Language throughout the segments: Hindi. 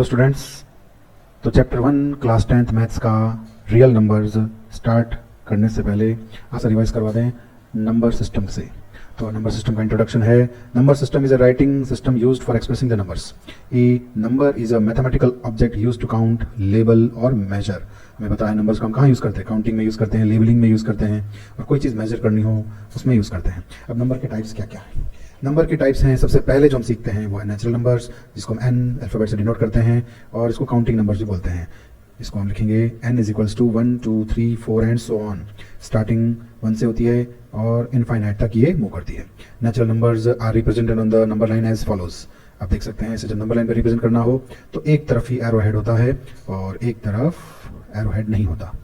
Hello students. तो चैप्टर 1 क्लास 10th मैथ्स का रियल नंबर्स स्टार्ट करने से पहले आपसे रिवाइज करवा दें नंबर सिस्टम से। तो नंबर सिस्टम का इंट्रोडक्शन है। Number system is a writing system used for expressing the numbers. A number is a mathematical object used to count, label और मेजर। हमें पता है नंबर्स को हम कहाँ यूज़ करते हैं, काउंटिंग में यूज़ करते हैं, लेबलिंग में यूज़ करते हैं, और कोई चीज़ मेजर करनी हो उसमें यूज़ करते हैं। अब नंबर के टाइप्स क्या क्या हैं? नंबर के टाइप्स हैं, सबसे पहले जो हम सीखते हैं वो है नेचुरल नंबर्स, जिसको हम एन अल्फ़ाबेट से डिनोट करते हैं, और इसको काउंटिंग नंबर्स भी बोलते हैं। इसको हम लिखेंगे n is equals to 1 2 3 4 and so on. Starting 1 से होती है और इनफाइनाइट तक ये मूव करती है। Natural numbers are represented on the number line as follows. आप देख सकते हैं, इसे जब नंबर लाइन पर रिप्रेजेंट करना हो तो एक तरफ ही एरो हेड होता है और एक तरफ एरो हेड नहीं होता।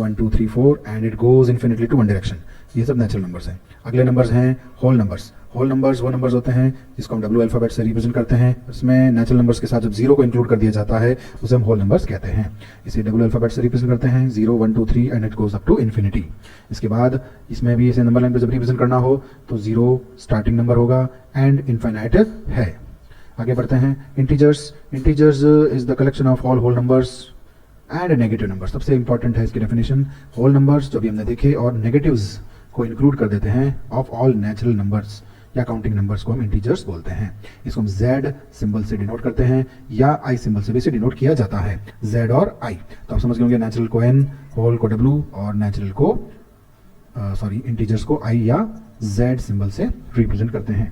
1 2 3 4 and it goes infinitely to one direction. ये सब नेचुरल नंबर्स हैं। अगले नंबर्स हैं होल नंबर्स। होल नंबर्स वो नंबर्स होते हैं जिसको हम डब्ल्यू अल्फ़ाबेट से रिप्रेजेंट करते हैं। इसमें नेचुरल नंबर्स के साथ जब जीरो को इंक्लूड कर दिया जाता है उसे हम होल नंबर्स कहते हैं। इसे डब्ल्यू अल्फ़ाबेट से रिप्रेजेंट करते हैं 0 1 2 3 and it goes up to infinity. इसके बाद इसमें भी इसे नंबर लाइन पर जब रिप्रेजेंट करना हो तो 0 स्टार्टिंग नंबर होगा एंड इनफाइनाइट है। आगे बढ़ते हैं। Integers. Integers is the collection of all whole numbers and negative numbers. सबसे इंपॉर्टेंट है इसकी डेफिनेशन। होल नंबर्स जो भी हमने देखे और नेगेटिव्स को इंक्लूड कर देते हैं ऑफ ऑल नेचुरल नंबर्स या काउंटिंग नंबर्स को हम इंटीजर्स बोलते हैं। इसको हम Z सिंबल से डिनोट करते हैं या I सिंबल से भी इसे डिनोट किया जाता है, Z और I। तो आप समझ गए होंगे नेचुरल को N, होल को W और नेचुरल को इंटीजर्स को I या Z सिंबल से रिप्रेजेंट करते हैं।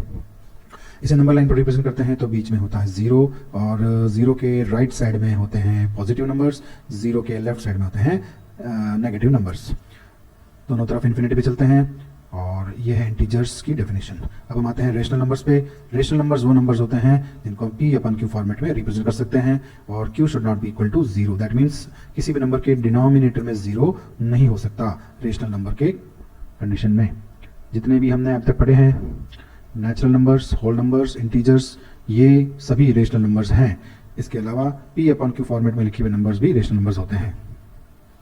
इसे नंबर लाइन पर रिप्रेजेंट करते हैं तो बीच में होता है 0 और 0 के राइट साइड में होते हैं पॉजिटिव नंबर्स, 0 के लेफ्ट साइड में होते हैं नेगेटिव नंबर्स। दोनों तरफ इन्फिनिटी पे चलते हैं और ये है इंटीजर्स की डेफिनेशन। अब हम आते हैं रेशनल नंबर्स पे। रेशनल नंबर्स वो नंबर्स होते हैं जिनको हम P/Q फॉर्मेट में रिप्रेजेंट कर सकते हैं और Q should not be equal to 0। That means किसी भी नंबर के डिनोमिनेटर में 0 नहीं हो सकता रेशनल नंबर के कंडीशन में। जितने भी हमने अब तक पढ़े हैं natural numbers, whole numbers, integers, ये सभी रेशनल नंबर्स हैं। इसके अलावा P/Q फॉर्मेट में लिखे हुए नंबर्स भी रेशनल नंबर्स होते हैं।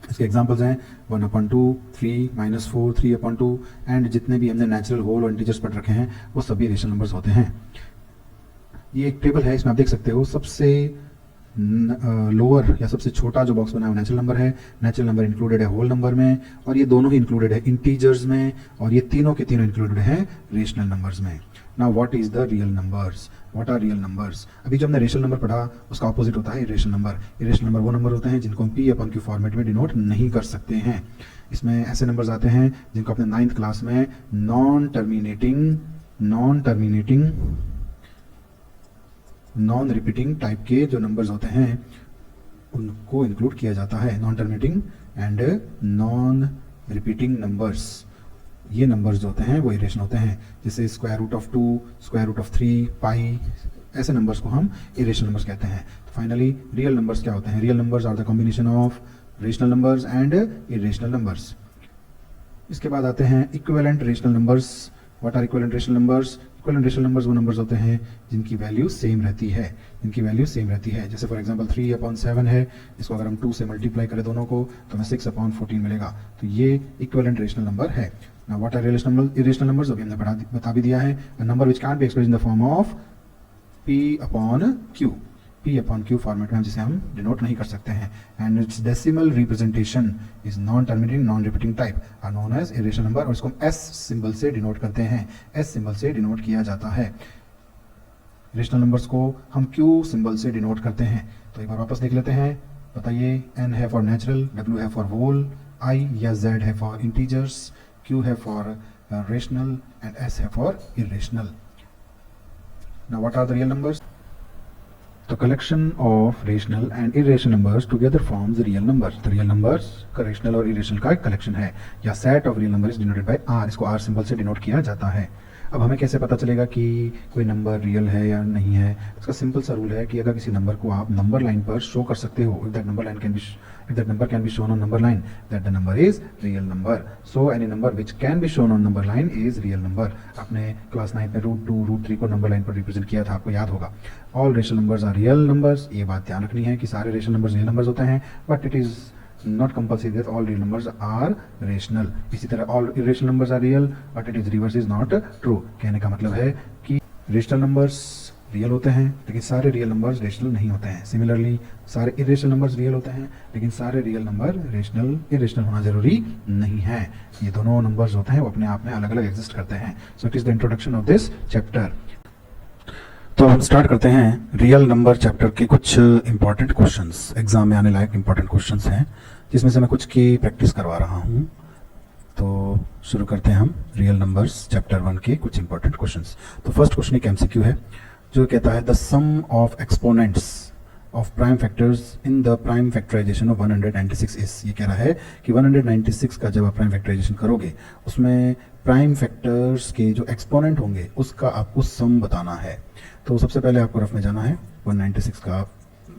इसके एग्जांपल्स हैं 1/2, 3 -4, 3/2 एंड जितने भी हमने नेचुरल, होल और इंटीजर्स पढ़ रखे हैं वो सभी रेशनल नंबर्स होते हैं। ये एक टेबल है, इसमें आप देख सकते हो सबसे लोअर या सबसे छोटा जो बॉक्स बना है नेचुरल नंबर है। नेचुरल नंबर इंक्लूडेड है होल नंबर में और ये दोनों ही इंक्लूडेड है इंटीजर्स में और ये तीनों के तीनों इंक्लूडेड है रेशनल नंबर्स में। Now what is the real numbers? What are real numbers? अभी जो हमने रेशनल नंबर पढ़ा उसका ऑपोजिट होता है इरेशनल नंबर। इरेशनल नंबर वो नंबर होते हैं जिनको हम P/Q फॉर्मेट में डिनोट नहीं कर सकते हैं। इसमें ऐसे नंबर्स आते हैं जिनको अपने 9th क्लास में non terminating non repeating type के जो नंबर्स होते हैं उनको इंक्लूड किया जाता है। Non terminating and non repeating numbers, ये नंबर्स जो होते हैं वो इरेशनल होते हैं। जैसे √2, √3, पाई, ऐसे नंबर्स को हम इरेशनल नंबर्स कहते हैं। तो फाइनली रियल नंबर्स क्या होते हैं? Real numbers are the combination of rational numbers and irrational numbers. इसके बाद आते हैं equivalent rational numbers. What are equivalent rational numbers? Equivalent rational numbers वो नंबर्स होते हैं जिनकी वैल्यू सेम रहती है। जैसे फॉर एग्जांपल 3/7 है, इसको अगर हम 2 से मल्टीप्लाई करें दोनों को तो हमें 6/14 मिलेगा। तो ये इक्विवेलेंट रेशनल नंबर है। Now what are irrational numbers? अभी हमने बता भी दिया है। A number which can't be expressed in the form of P/Q। P/Q format में हम जिसे हम डिनोट नहीं कर सकते हैं and its decimal representation is non-terminating non-repeating type are known as irrational number और इसको हम S सिंबल से डिनोट करते हैं। S सिंबल से डिनोट किया जाता है। रेशनल नंबर्स को हम Q सिंबल से डिनोट करते हैं। तो एक बार वापस देख लेते हैं। बताइए, N है फॉर नेचुरल, W है फॉर होल, I या Z है फॉर इंटीजर्स, Q है for rational and S है for irrational. Now what are the real numbers? The collection of rational and irrational numbers together forms the real numbers. The real numbers का rational और irrational का एक collection है या set of real numbers is denoted by R। इसको R सिंबल से डिनोट किया जाता है। अब हमें कैसे पता चलेगा कि कोई नंबर रियल है या नहीं है? इसका सिंपल सा रूल है कि अगर किसी नंबर को आप नंबर लाइन पर शो कर सकते हो, if that number can be shown on number line, that the number is real number. So any number which can be shown on number line is real number. आपने क्लास 9 में √2, √3 को नंबर लाइन पर रिप्रेजेंट किया था, आपको याद होगा। All rational numbers are real numbers। ये बात ध्यान रखनी है कि सारे रेशनल नंबर्स रियल नंबर्स होते हैं, but it is not compulsory that all real numbers are rational. इसी तरह all irrational numbers are real but it is reverse is not true। कहने का मतलब है कि रेशनल नंबर्स रियल होते हैं, लेकिन सारे रियल नंबर्स रेशनल नहीं होते हैं। सिमिलरली सारे इरेशनल नंबर्स रियल होते हैं, लेकिन सारे रियल नंबर इरेशनल होना जरूरी नहीं है। ये दोनों नंबर्स होते हैं वो अपने आप में अलग अलग एग्जिस्ट करते हैं। So it is the introduction of this chapter. तो हम स्टार्ट करते हैं रियल नंबर चैप्टर के कुछ इंपॉर्टेंट क्वेश्चंस, एग्जाम में आने लायक इंपॉर्टेंट क्वेश्चंस हैं, जिसमें से मैं कुछ की प्रैक्टिस करवा रहा हूँ। तो शुरू करते हैं हम रियल नंबर्स चैप्टर 1 के कुछ इंपॉर्टेंट क्वेश्चंस। तो फर्स्ट क्वेश्चन एक एमसीक्यू है जो कहता है the sum of exponents of prime factors in the prime factorization of 196 is. ये कह रहा है कि 196 का जब आप प्राइम फैक्टराइजेशन करोगे उसमें प्राइम फैक्टर्स के जो एक्सपोनेंट होंगे उसका आपको सम बताना है। तो सबसे पहले आपको रफ में जाना है 196 का, आप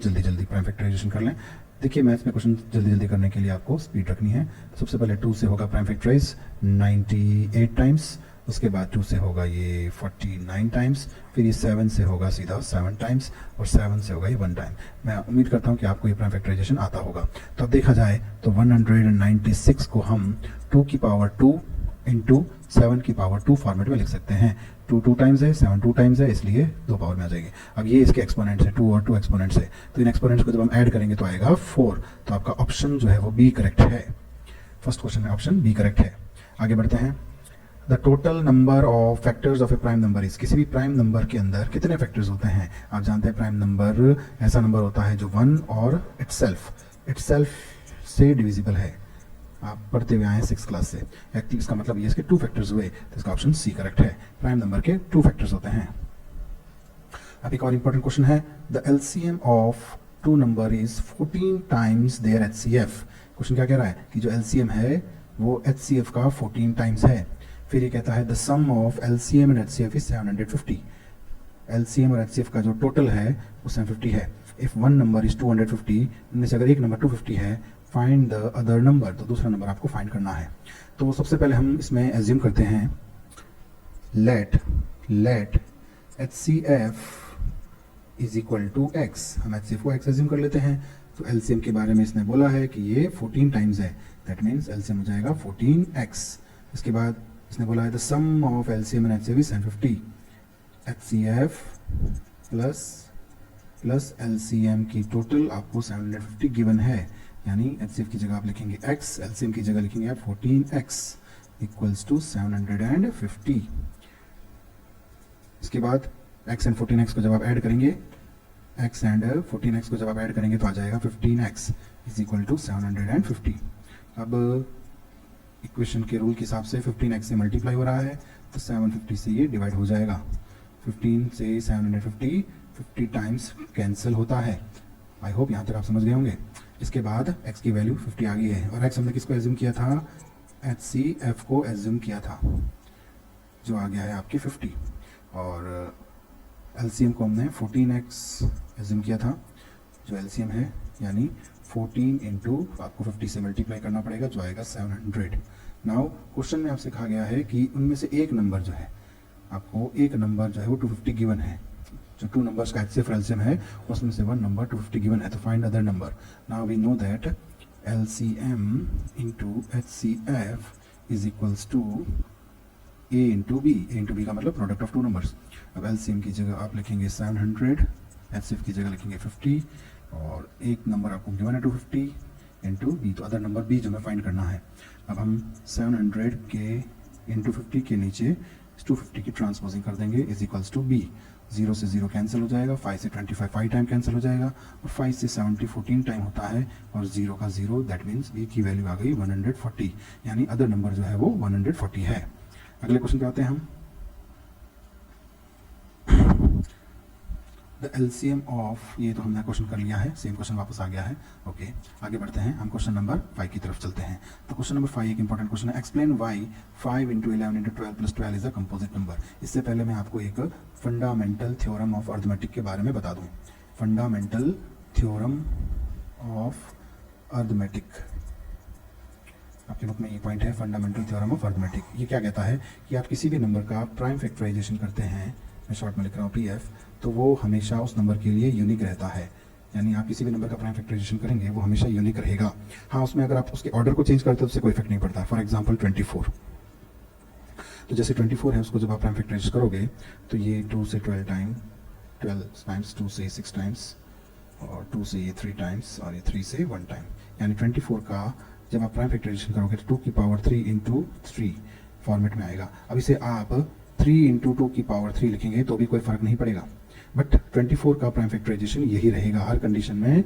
जल्दी जल्दी प्राइम फैक्टराइजेशन कर लें। देखिए मैथ्स में क्वेश्चन जल्दी जल्दी करने के लिए आपको स्पीड रखनी है। सबसे पहले 2 से होगा प्राइम फैक्टराइज 98 टाइम्स, उसके बाद 2 से होगा ये 49 टाइम्स, फिर ये 7 से होगा सीधा 7 टाइम्स, और 7 से होगा ये 1 टाइम। मैं उम्मीद करता हूँ कि आपको ये प्राइम फैक्टराइजेशन आता होगा। तो अब देखा जाए तो 196 को हम 2 की पावर 2 इंटू 7 की पावर 2 फॉर्मेट में लिख सकते हैं। 2 2 टाइम्स है, 7 2 टाइम्स है, इसलिए 2 पावर में आ जाएगी। अब ये इसके एक्सपोनेंट्स है, 2 और 2 एक्सपोनेंट्स है, तो इन एक्सपोनेंट्स को जब हम ऐड करेंगे तो आएगा 4। तो आपका ऑप्शन जो है वो बी करेक्ट है। फर्स्ट क्वेश्चन में ऑप्शन बी करेक्ट है। आगे बढ़ते हैं। The total number of factors of A prime number is. किसी भी प्राइम नंबर के अंदर कितने फैक्टर्स होते हैं? आप जानते हैं प्राइम नंबर ऐसा नंबर होता है जो 1 और इटसेल्फ से डिविजिबल है। आप पढ़ते हुए आए हैं 6th क्लास से। एक्चुअली इसका मतलब ये इसके 2 फैक्टर्स हुए, तो इसका ऑप्शन सी करेक्ट है। प्राइम नंबर के 2 फैक्टर्स होते हैं। अब एक और इंपॉर्टेंट क्वेश्चन है the LCM of 2 number is 14 times their HCF. Question क्या कह रहा है कि जो एलसीएम है वो एचसीएफ का 14 टाइम्स है। फिर ये कहता है the sum of LCM and HCF is 750। LCM और एचसीएफ का जो टोटल है वो 750 है। इफ वन नंबर इज 250, इनमें से अगर एक नंबर 250 है, फाइंड द अदर नंबर, तो दूसरा नंबर आपको फाइंड करना है। तो सबसे पहले हम इसमें एज्यूम करते हैं let HCF is equal to x। हम HCF को x एज्यूम कर लेते हैं। तो LCM के बारे में इसने बोला है कि ये 14 टाइम्स है, दैट मीन्स LCM हो जाएगा 14x। इसके बाद इसने बोला है the sum of LCM and HCF is 750। HCF plus LCM की टोटल आपको 750 गिवन है, यानी HCF की जगह आप लिखेंगे x, LCM की जगह लिखेंगे आप 14x इक्वल्स टू 750। इसके बाद x एंड 14x को जब आप ऐड करेंगे, x एंड 14x को जब आप ऐड करेंगे तो आ जाएगा 15x इज इक्वल टू 750। अब इक्वेशन के रूल के हिसाब से 15x से मल्टीप्लाई हो रहा है तो 750 से ये डिवाइड हो जाएगा। 15 से 750 50 टाइम्स कैंसिल होता है। आई होप यहाँ तक आप समझ गए होंगे। इसके बाद x की वैल्यू 50 आ गई है, और x हमने किसको एज्यूम किया था? HCF को एज्यूम किया था, जो आ गया है आपके 50। और LCM को हमने 14x एज्यूम किया था, जो LCM है, यानी 14 इंटू आपको 50 से मल्टीप्लाई करना पड़ेगा, जो आएगा 700। नाउ क्वेश्चन में आपसे कहा गया है कि उनमें से एक नंबर जो है, आपको एक नंबर जो है वो 250 गिवन है। जो 2 नंबर्स का HCF और LCM है उसमें से 1 नंबर 250 गिवन है, तो find other number. Now we know that LCM into HCF is equals to A into B। A into B का मतलब प्रोडक्ट ऑफ 2 नंबर्स। अब LCM की जगह आप लिखेंगे 700, HCF की जगह लिखेंगे 50, और एक नंबर आपको गिवन है 250 इंटू B, तो अदर नंबर B जो हमें फाइंड करना है। अब हम 700 के इंटू 50 के नीचे 250 की ट्रांसपोजिंग कर देंगे, इज इक्वल्स टू B। 0 से 0 कैंसिल हो जाएगा, 5 से 25 5 टाइम कैंसिल हो जाएगा, और 5 से 70 14 टाइम होता है, और 0 का 0, दैट मीन्स B की वैल्यू आ गई 140, यानी अदर नंबर जो है वो 140 है। अगले क्वेश्चन पे आते हैं हम। द LCM ऑफ, ये तो हमने क्वेश्चन कर लिया है, सेम क्वेश्चन वापस आ गया है। ओके आगे बढ़ते हैं, हम क्वेश्चन नंबर 5 की तरफ चलते हैं। तो क्वेश्चन नंबर 5 एक इंपॉर्टेंट क्वेश्चन है। Explain why 5 into 11 into 12 plus 12 is a composite number. इससे पहले मैं आपको एक फंडामेंटल थ्योरम ऑफ अर्थमेटिक के बारे में बता दूं। फंडामेंटल थ्योरम ऑफ अर्थमेटिक, आपके बुक में ये पॉइंट है, फंडामेंटल थ्योरम ऑफ अर्थमेटिक। ये क्या कहता है कि आप किसी भी नंबर का प्राइम फैक्टराइजेशन करते हैं, मैं शॉर्ट में लिख रहा हूँ PF, तो वो हमेशा उस नंबर के लिए यूनिक रहता है। यानी आप किसी भी नंबर का प्राइम फैक्टराइजेशन करेंगे वो हमेशा यूनिक रहेगा। हाँ, उसमें अगर आप उसके ऑर्डर को चेंज करते हो तो उससे कोई इफेक्ट नहीं पड़ता। फॉर एग्जांपल 24, तो जैसे 24 है, उसको जब आप प्राइम फैक्टराइज करोगे तो ये 2 से 12 टाइम 12 टाइम्स, 2 से 6 टाइम्स, और 2 से ये 3 टाइम्स, और ये 3 से 1 टाइम, यानी 24 का जब आप प्राइम फैक्टराइजेशन करोगे तो 2 की पावर 3 इंटू 3 फॉर्मेट में आएगा। अब इसे आप 3 इंटू 2 की पावर 3 लिखेंगे तो भी कोई फ़र्क नहीं पड़ेगा, बट 24 का प्राइम फैक्टराइजेशन यही रहेगा, हर कंडीशन में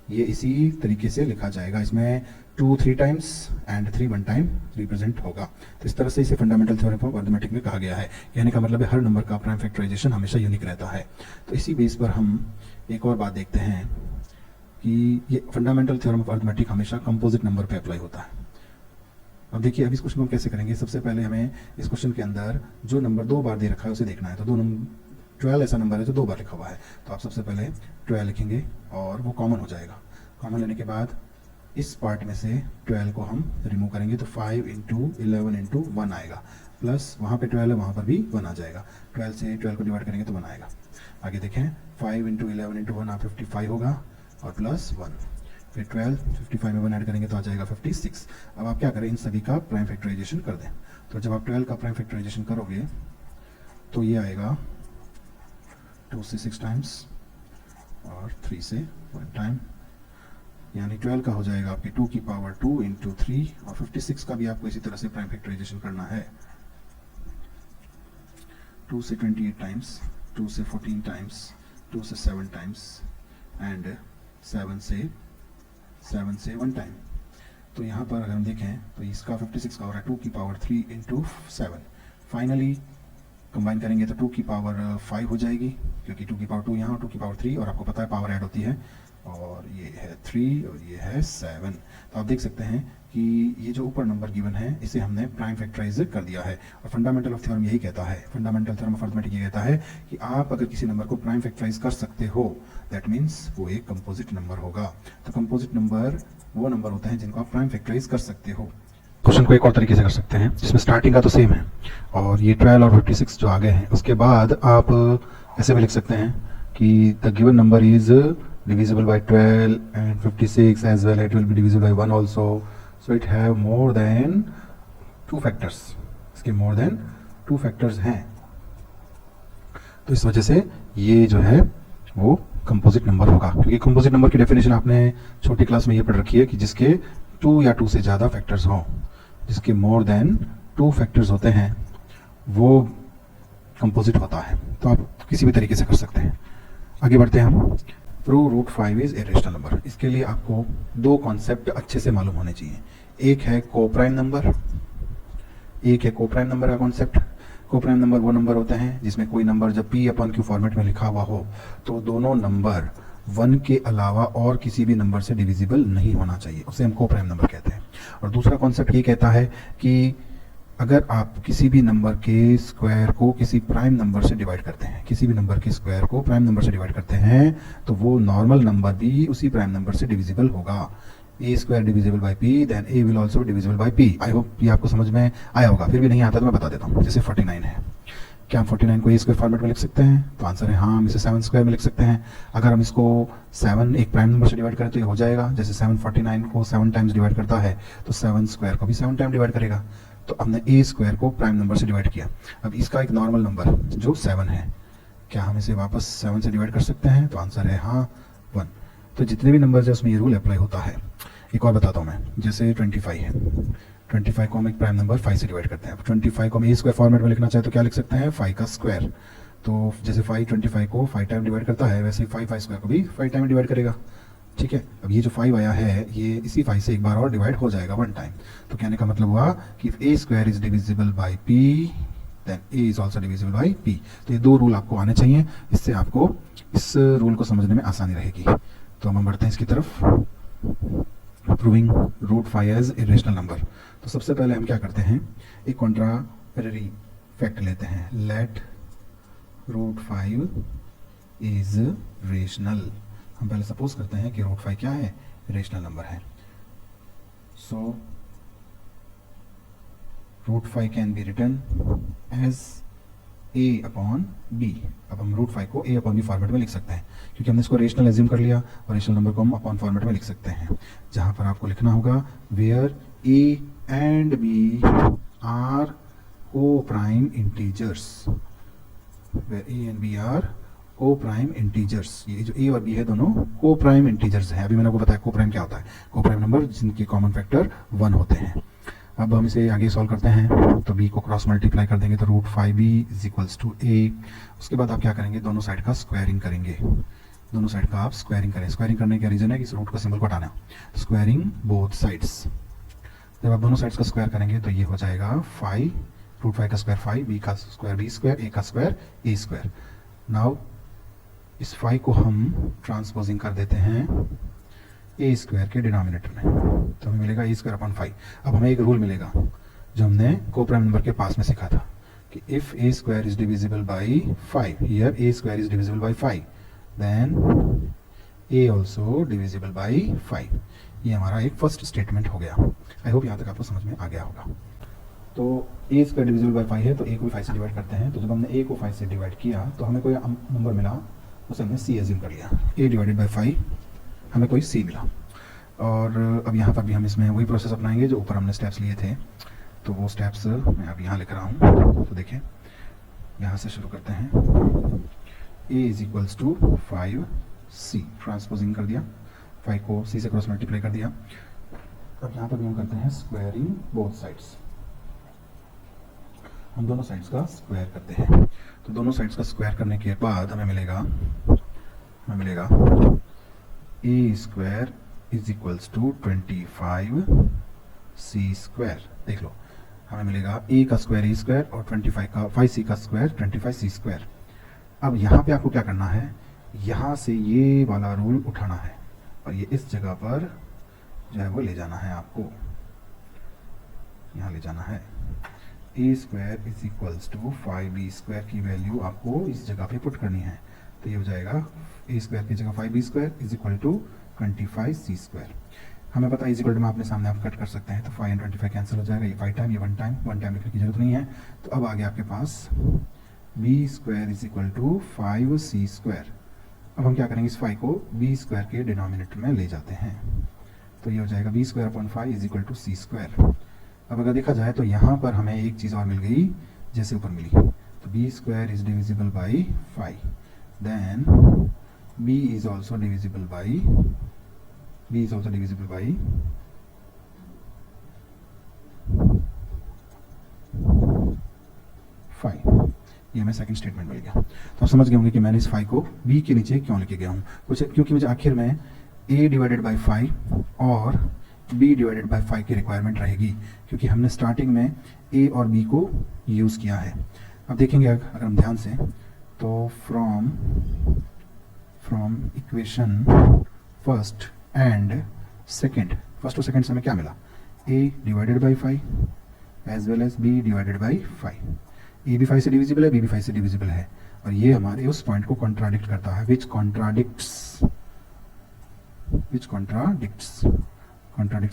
ये इसी तरीके से लिखा जाएगा। इसमें 2 3 टाइम्स एंड 3 1 टाइम रिप्रेजेंट होगा। तो इस तरह से इसे फंडामेंटल थ्योरम ऑफ अरिथमेटिक में कहा गया है। कहने का मतलब है हर नंबर का प्राइम फैक्टराइजेशन हमेशा यूनिक रहता है। तो इसी बेस पर हम एक और बात देखते हैं कि ये फंडामेंटल थ्योरम ऑफ अरिथमेटिक हमेशा कंपोजिट नंबर पे अप्लाई होता है। अब देखिए अब इस क्वेश्चन को कैसे करेंगे। सबसे पहले हमें इस क्वेश्चन के अंदर जो नंबर 2 बार दे रखा है उसे देखना है। तो 12 ऐसा नंबर है जो 2 बार लिखा हुआ है, तो आप सबसे पहले 12 लिखेंगे और वो कॉमन हो जाएगा। कॉमन लेने के बाद इस पार्ट में से 12 को हम रिमूव करेंगे तो 5 इंटू 11 इंटू 1 आएगा, प्लस वहाँ पे 12 है वहाँ पर भी 1 आ जाएगा। 12 से 12 को डिवाइड करेंगे तो 1 आएगा। आगे देखें 5 इंटू 11 इंटू 1 आप 55 होगा और प्लस 1, फिर 12 55 में 1 ऐड करेंगे तो आ जाएगा 56। अब आप क्या करें, इन सभी का प्राइम फैक्टराइजेशन कर दें। तो जब आप 12 का प्राइम फैक्टराइजेशन करोगे तो ये आएगा 2 से 6 टाइम्स और 3 से 1 टाइम, यानी 12 का हो जाएगा आपके 2 की पावर 2 इंटू 3, और 56 का भी आपको इसी तरह से प्राइम फैक्टराइजेशन करना है। 2 से 28 टाइम्स, 2 से 14 टाइम्स, 2 से 7 टाइम्स एंड 7 से 1 टाइम। तो यहाँ पर अगर हम देखें तो इसका 56 का हो रहा है 2 की पावर 3 इंटू 7। फाइनली कंबाइन करेंगे तो 2 की पावर 5 हो जाएगी, क्योंकि 2 की पावर 2 यहाँ और 2 की पावर 3, और आपको पता है पावर ऐड होती है, और ये है 3 और ये है 7। तो आप देख सकते हैं कि ये जो ऊपर नंबर गिवन है इसे हमने प्राइम फैक्टराइज कर दिया है। और फंडामेंटल ऑफ थ्योरम यही कहता है, फंडामेंटल थ्योरम ऑफ अरिथमेटिक ये कहता है कि आप अगर किसी नंबर को प्राइम फैक्टराइज कर सकते हो दैट मीन्स वो एक कंपोजिट नंबर होगा। तो कंपोजिट नंबर वो नंबर होते हैं जिनको आप प्राइम फैक्टराइज कर सकते हो। क्वेश्चन को एक और तरीके से कर सकते हैं जिसमें स्टार्टिंग का तो सेम है और ये 12 और 56 जो आगे हैं उसके बाद आप ऐसे भी लिख सकते हैं कि the given number is divisible by 12 and 56 as well, it will be divisible by 1 also, so it have more than 2 factors, इसके more than 2 factors हैं। तो इस वजह से ये जो है वो कंपोजिट नंबर होगा, क्योंकि कंपोजिट नंबर की डेफिनेशन आपने छोटी क्लास में ये पढ़ रखी है कि जिसके 2 या 2 से ज़्यादा फैक्टर्स हों, जिसके more than 2 फैक्टर्स होते हैं वो कंपोजिट होता है। तो आप किसी भी तरीके से कर सकते हैं। आगे बढ़ते हैं हम। Prove root 5 is a rational number. इसके लिए आपको 2 कॉन्सेप्ट अच्छे से मालूम होने चाहिए। एक है कोप्राइम नंबर, एक है कोप्राइम नंबर का कॉन्सेप्ट। कोप्राइम नंबर वो नंबर होते हैं जिसमें कोई नंबर जब P/Q फॉर्मेट में लिखा हुआ हो तो दोनों नंबर 1 के अलावा और किसी भी नंबर से डिविजिबल नहीं होना चाहिए, उसे हम कोप्राइम नंबर कहते हैं। और दूसरा कॉन्सेप्ट ये कहता है कि अगर आप किसी भी नंबर के स्क्वायर को किसी प्राइम नंबर से डिवाइड करते हैं, किसी भी नंबर के स्क्वायर को प्राइम नंबर से डिवाइड करते हैं तो वो नॉर्मल नंबर भी उसी प्राइम नंबर से डिविजिबल होगा। A square divisible by P, then A will also divisible by P. I hope ये आपको समझ में आया होगा, फिर भी नहीं आता तो मैं बता देता हूँ। जैसे 49 है, क्या हम 49 को ए स्क्वायर फॉर्मेट में लिख सकते हैं? तो आंसर है हाँ, हम इसे 7 स्क्वायर में लिख सकते हैं। अगर हम इसको 7 एक प्राइम नंबर से डिवाइड करें तो ये हो जाएगा, जैसे 7 49 को 7 टाइम्स डिवाइड करता है तो 7 स्क्वायर को भी 7 टाइम डिवाइड करेगा। तो हमने ए स्क्वायर को प्राइम नंबर से डिवाइड किया। अब इसका एक नॉर्मल नंबर जो 7 है, क्या हम इसे वापस 7 से डिवाइड कर सकते हैं? तो आंसर है हाँ 1। तो जितने भी नंबर है उसमें ये रूल अप्लाई होता है। एक और बताता हूँ मैं, जैसे 25 है, 25 को हम एक प्राइम नंबर 5 से डिवाइड करते हैं। 25 को हम ए स्क्वायर फॉर्मेट में लिखना चाहे तो क्या लिख सकते हैं? 5 का स्क्वायर। तो जैसे 5 25 को 5 टाइम डिवाइड करता है वैसे ही 5 स्क्वायर को भी 5 टाइम डिवाइड करेगा। ठीक है, अब ये जो 5 आया है ये इसी 5 से एक बार और डिवाइड हो जाएगा 1 टाइम। तो कहने का मतलब हुआ कि if a square is divisible by P then a is also divisible by p. तो ये 2 रूल आपको आने चाहिए, इससे आपको इस रूल को समझने में आसानी रहेगी। तो हम बढ़ते हैं इसकी तरफ, proving root 5 as a rational number. तो सबसे पहले हम क्या करते हैं, एक कॉन्ट्रारी फैक्ट लेते हैं, लेट रूट 5 इज रेशनल। हम पहले सपोज करते हैं कि रूट 5 क्या है? रेशनल नंबर है। So root 5 can be written as a upon b। अब हम रूट 5 को a अपॉन b फॉर्मेट में लिख सकते हैं क्योंकि हमने इसको रेशनल एज्यूम कर लिया, और रेशनल नंबर को हम अपॉन फॉर्मेट में लिख सकते हैं, जहां पर आपको लिखना होगा where a and b are को prime integers, where a and b are को प्राइम इंटीजर्स, ये जो ए और बी है दोनों को प्राइम इंटीजर्स हैं। अभी मैंने आपको बताया को प्राइम क्या होता है, को प्राइम नंबर जिनके कॉमन फैक्टर 1 होते हैं। अब हम इसे आगे सॉल्व करते हैं, तो b को क्रॉस मल्टीप्लाई कर देंगे तो √5b is equals to a। उसके बाद आप क्या करेंगे, दोनों साइड का स्क्वायरिंग करेंगे, दोनों साइड का आप स्क्वायरिंग करें। स्क्वायरिंग करने का रीजन है कि इस रूट का सिंबल को हटाना, स्क्वायरिंग बोथ साइड्स। जब आप दोनों साइड्स का स्क्वायर करेंगे तो ये हो जाएगा 5, √5 का स्क्वायर 5, b का स्क्वायर b स्क्वायर, a का स्क्वायर a स्क्वायर। नाउ इस 5 को हम ट्रांसपोजिंग कर देते हैं ए स्क्वायर के डिनोमिनेटर में, तो हमें मिलेगा ए स्क्वायर अपॉन 5। अब हमें एक रूल मिलेगा जो हमने को प्राइम नंबर के पास में सीखा था कि if a square is divisible by 5, here a square is divisible by 5, then a also divisible by 5। ये हमारा एक फर्स्ट स्टेटमेंट हो गया। आई होप यहाँ तक आपको समझ में आ गया होगा। तो ए स्क्वायर डिविजिबल बाई 5 है, तो ए को भी 5 से डिवाइड करते हैं। तो जब हमने ए को 5 से डिवाइड किया तो हमें कोई नंबर मिला, उसे हमने सी एज्यूम कर लिया। ए डिवाइडेड बाई 5 हमें कोई सी मिला। और अब यहाँ पर भी हम इसमें वही प्रोसेस अपनाएंगे जो ऊपर हमने स्टेप्स लिए थे, तो वो स्टेप्स मैं अब यहाँ लिख रहा हूँ। तो देखिए यहाँ से शुरू करते हैं। A is equals to 5c, transposing कर दिया, 5 को c से क्रॉस मल्टीप्लाई कर दिया। अब यहाँ पर भी हम करते हैं स्क्वायरिंग बोथ साइड्स, हम दोनों साइड्स का स्क्वायर करते हैं। तो दोनों साइड्स का स्क्वायर करने के बाद हमें मिलेगा a square is equals to 25c square. देख लो हमें मिलेगा a का स्क्वायर ए स्क्वायर और 5c का स्क्वायर 25c स्क्वायर। अब यहाँ पे आपको क्या करना है, यहाँ से ये वाला रूल उठाना है और ये इस जगह पर जो है वो ले जाना है, आपको यहाँ ले जाना है। A square is equals to 5b square की वैल्यू आपको इस जगह पे पुट करनी है। तो ये हो जाएगा ए स्क्वायर की जगह 5b square is equal to 25c square. हमें पता है इज इक्वल टू में आपने सामने आप कट कर सकते हैं, तो 5 एंड 25 कैंसिल हो जाएगा, ये 5 टाइम, ये 1 टाइम लिखने की जरूरत नहीं है। तो अब आगे आपके पास b square is equal to 5c square. अब हम क्या करेंगे, इस 5 को b स्क्वायर के डिनोमिनेटर में ले जाते हैं, तो ये हो जाएगा b square upon 5 is equal to c square. अब अगर देखा जाए तो यहाँ पर हमें एक चीज़ और मिल गई जैसे ऊपर मिली, तो b square is divisible by 5, then b is also divisible by 5। ये हमें सेकंड स्टेटमेंट मिल गया। तो आप समझ गए होंगे कि मैंने इस 5 को b के नीचे क्यों लेके गया हूँ, कुछ क्योंकि मुझे आखिर में a डिवाइडेड बाई 5 और b डिवाइडेड बाई 5 की रिक्वायरमेंट रहेगी, क्योंकि हमने स्टार्टिंग में a और b को यूज़ किया है। अब देखेंगे अगर हम ध्यान से, तो from equation first and second, first और सेकेंड से हमें क्या मिला, a divided by 5 as well as b divided by 5। a भी 5 से डिविजिबल है, b भी 5 से डिविजिबल है, और ये हमारे उस पॉइंट को कॉन्ट्राडिक्ट करता है। विच कॉन्ट्राडिक्ट्स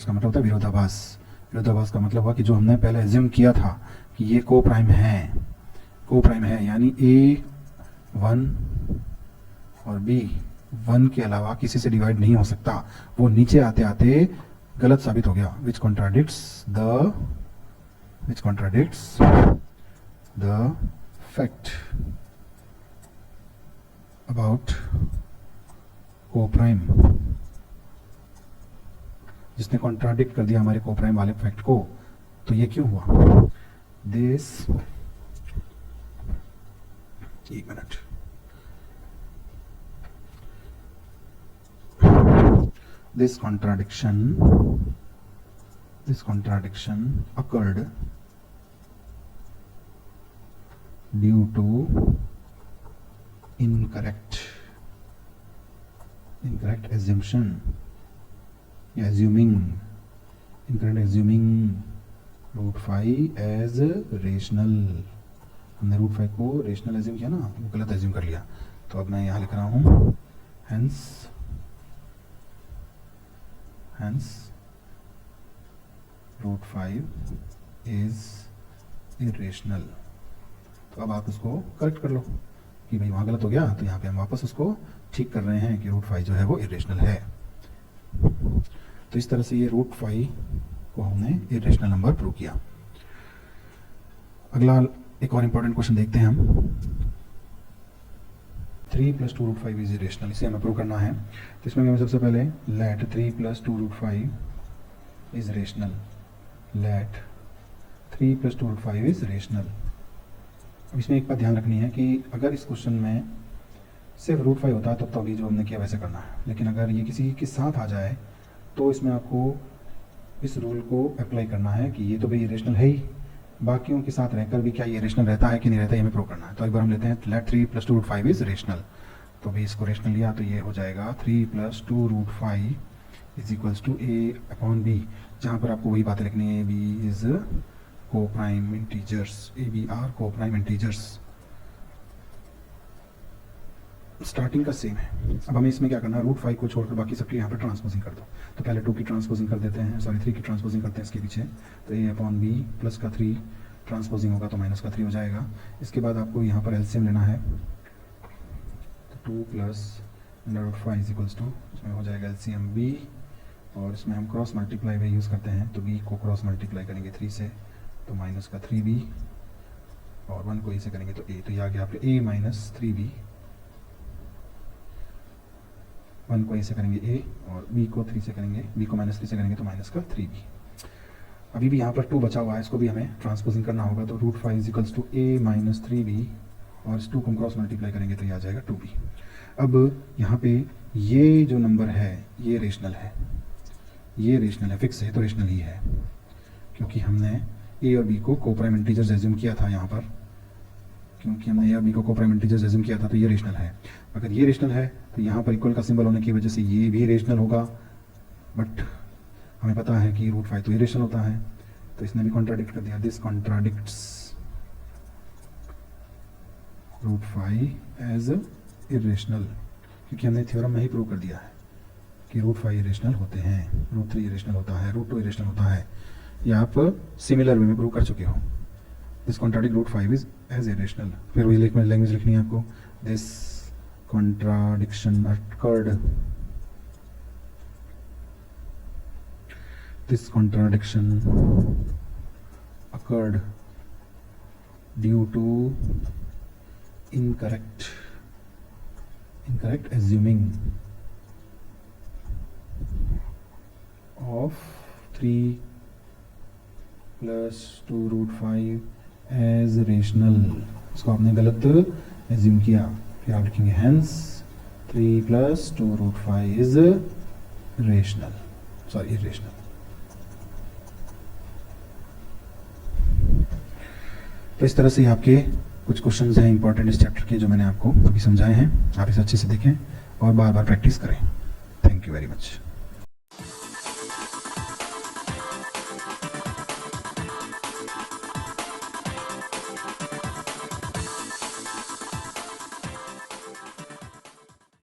का मतलब होता है विरोधाभास। विरोधाभास का मतलब हुआ कि जो हमने पहले एज्यूम किया था कि ये को प्राइम है, यानी a 1 और b 1 के अलावा किसी से डिवाइड नहीं हो सकता, वो नीचे आते आते गलत साबित हो गया। विच कॉन्ट्राडिक्ट्स द फैक्ट अबाउट को प्राइम, जिसने कॉन्ट्राडिक्ट कर दिया हमारे को प्राइम वाले फैक्ट को। तो ये क्यों हुआ, एक minute, this contradiction occurred due to incorrect assuming √5 as rational। हमने √5 को रेशनल एज्यूम किया ना, वो गलत एज्यूम कर लिया। तो अब मैं यहाँ लिख रहा हूँ hence √5 is irrational। तो अब आप उसको करेक्ट कर लो कि भाई वहाँ गलत हो गया, तो यहाँ पे हम वापस उसको ठीक कर रहे हैं कि √5 जो है वो इरेशनल है। तो इस तरह से ये √5 को हमने इरेशनल नंबर प्रूव किया। अगला एक और इम्पोर्टेंट क्वेश्चन देखते हैं हम। 3 + 2√5 इज इरेशनल, इसे हमें प्रूव करना है। तो इसमें हमें सबसे पहले let 3 + 2√5 is rational, let 3 + 2√5 is rational. अब इसमें एक बात ध्यान रखनी है कि अगर इस क्वेश्चन में सिर्फ √5 होता है तो अभी जो हमने किया वैसे करना है, लेकिन अगर ये किसी के साथ आ जाए तो इसमें आपको इस रूल को अप्लाई करना है कि ये तो भाई इरेशनल है ही, बाकियों के साथ रहकर भी क्या ये रेशनल रहता है कि नहीं रहता है, ये हमें प्रूव करना है। तो एक बार हम लेते हैं लेट 3 + 2√5 इज रेशनल। तो भी इसको रेशनल लिया तो ये हो जाएगा 3 + 2√5 इज इक्वल्स टू a/b, जहाँ पर आपको वही बातें लिखनी है, b इज को prime integers, a b are को प्राइम इंटीजर्स। स्टार्टिंग का सेम है। अब हमें इसमें क्या करना है, √5 को छोड़कर बाकी सबकी यहाँ पर ट्रांसपोजिंग कर दो। तो पहले 2 की ट्रांसपोजिंग कर देते हैं, सॉरी 3 की ट्रांसपोजिंग करते हैं इसके पीछे। तो a/b प्लस का 3 ट्रांसपोजिंग होगा तो माइनस का 3 हो जाएगा। इसके बाद आपको यहाँ पर एलसीएम लेना है, तो 2 + √5 इज इक्वल्स टू, इसमें हो जाएगा एलसीएम b, और इसमें हम क्रॉस मल्टीप्लाई में यूज़ करते हैं, तो b को क्रॉस मल्टीप्लाई करेंगे 3 से तो माइनस का 3b, और 1 को इसे करेंगे तो a, तो ये आ गया आपके a - 3b, 1 को a से करेंगे a, और b को 3 से करेंगे, b को -3 से करेंगे तो माइनस का 3b। अभी भी यहाँ पर 2 बचा हुआ है, इसको भी हमें ट्रांसपोजिंग करना होगा। तो √5 is equals to a - 3b, और इस 2 को हम क्रॉस मल्टीप्लाई करेंगे तो ये आ जाएगा 2b। अब यहाँ पे ये जो नंबर है ये रेशनल है, ये रेशनल है, फिक्स है तो रेशनल ही है, क्योंकि हमने a और b को कोप्राइम इंटीजर्स एज्यूम किया था यहाँ पर, क्योंकि हमने a और b को कोप्राइम इंटीजर्स एज्यूम किया था तो ये रेशनल है। अगर ये रेशनल है तो यहाँ पर इक्वल का सिंबल होने की वजह से ये भी रेशनल होगा, बट हमें पता है कि √5 तो इरेशनल होता है, तो इसने भी कॉन्ट्राडिक्ट कर दिया। दिस कॉन्ट्राडिक्ट्स √5 एज इरेशनल, क्योंकि हमने थ्योरम में ही प्रूव कर दिया है कि √5 इरेशनल होते हैं, √3 इरेशनल होता है, √2 इरेशनल होता है। ये आप सिमिलर वे में प्रूव कर चुके हो। This contradict √5 is as irrational. फिर वही लैंग्वेज लिखनी है आपको, this contradiction occurred, this contradiction occurred due to incorrect assuming of 3 + 2√5 as rational। इसको आपने गलत एज्यूम किया, फिर आप लिखेंगे hence 3 + 2√5 is rational, sorry irrational। तो इस तरह से आपके कुछ क्वेश्चंस हैं इंपॉर्टेंट इस चैप्टर के, जो मैंने आपको अभी समझाए हैं। आप इसे अच्छे से देखें और बार बार प्रैक्टिस करें। Thank you very much.